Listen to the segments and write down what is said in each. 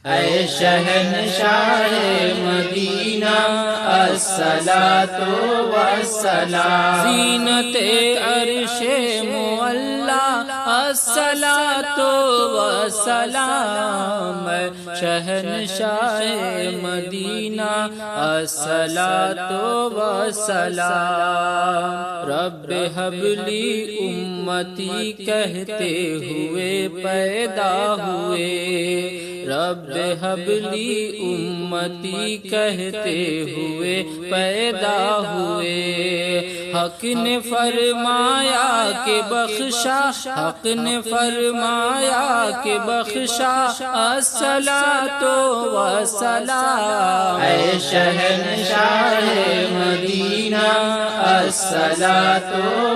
اے شہنشاہ مدینہ الصلاۃ والسلام، زینت عرش معلا الصلاۃ والسلام، شہنشاہ مدینہ الصلاۃ والسلام، رب حب لی امتی کہتے ہوئے پیدا ہوئے، رب حب لی امتی کہتے ہوئے پیدا ہوئے، حق نے فرمایا کہ بخشا، حق نے فرمایا کہ بخشا الصلاۃ والسلام، اے شہنشاہ مدینہ الصلاۃ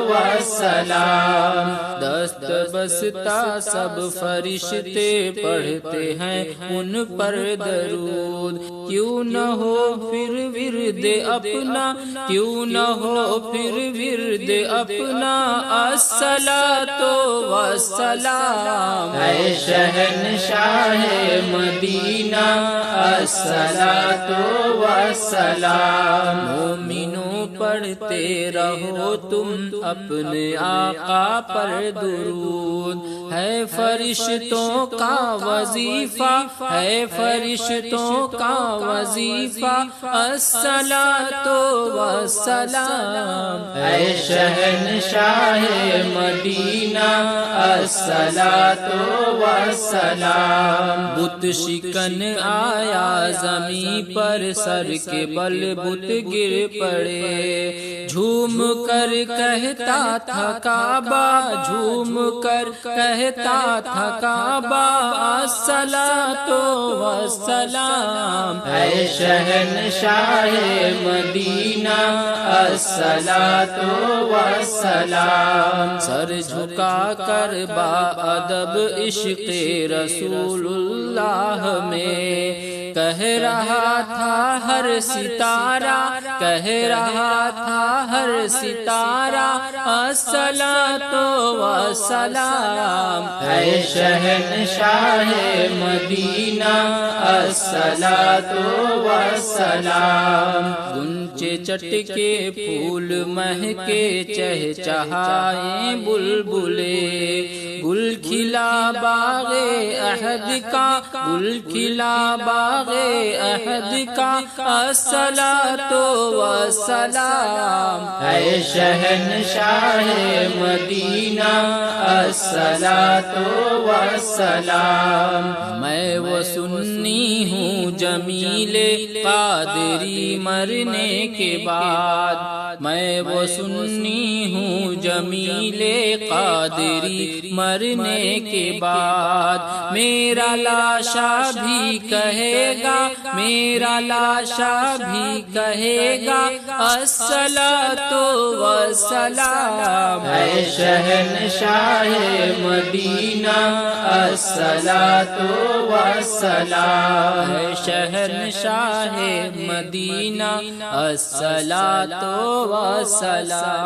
والسلام، دست بستا سب فرشتے پڑھتے ہیں ان پر درود، کیوں نہ ہو پھر ورد اپنا، کیوں نہ ہو پھر ورد اپنا الصلاۃ والسلام، اے شہنشاہ مدینہ الصلاۃ والسلام، مومنوں پڑھتے رہو تم اپنے آقا پر درود، ہے فرشتوں کا وظیفہ، ہے فرشتوں کا وظیفہ الصلاۃ والسلام، اے شہنشاہ مدینہ الصلاۃ والسلام، بت شکن آیا زمیں پر سر کے بل بت گر پڑے، جھوم کر کہتا تھا کعبہ، جھوم کر کہتا تھا کعبہ الصلاۃ والسلام، اے شہنشاہ مدینہ الصلاۃ والسلام، سر جھکا کر با ادب عشق رسول اللہ میں کہہ رہا تھا ہر ستارہ، کہہ رہا تھا ہر ستارہ الصلاۃ والسلام، اے شہنشاہ مدینہ الصلاۃ والسلام، گنچے چٹ کے پھول مہکے چہچہائیں بلبلے، گل کھلا باغ احد کا، گل کھلا باغ احد کا الصلاۃ والسلام، اے شہنشاہ مدینہ الصلاۃ والسلام، میں وہ سنی ہوں جمیل قادری مرنے کے بعد، میں وہ سنی ہوں جمیل قادری مرنے کے بعد، میرا لاشا بھی کہے گا، میرا لاشا بھی کہے گا الصلاۃ والسلام، اے شہنشاہ مدینہ الصلاۃ والسلام، اے شہنشاہ مدینہ الصلاۃ والسلام۔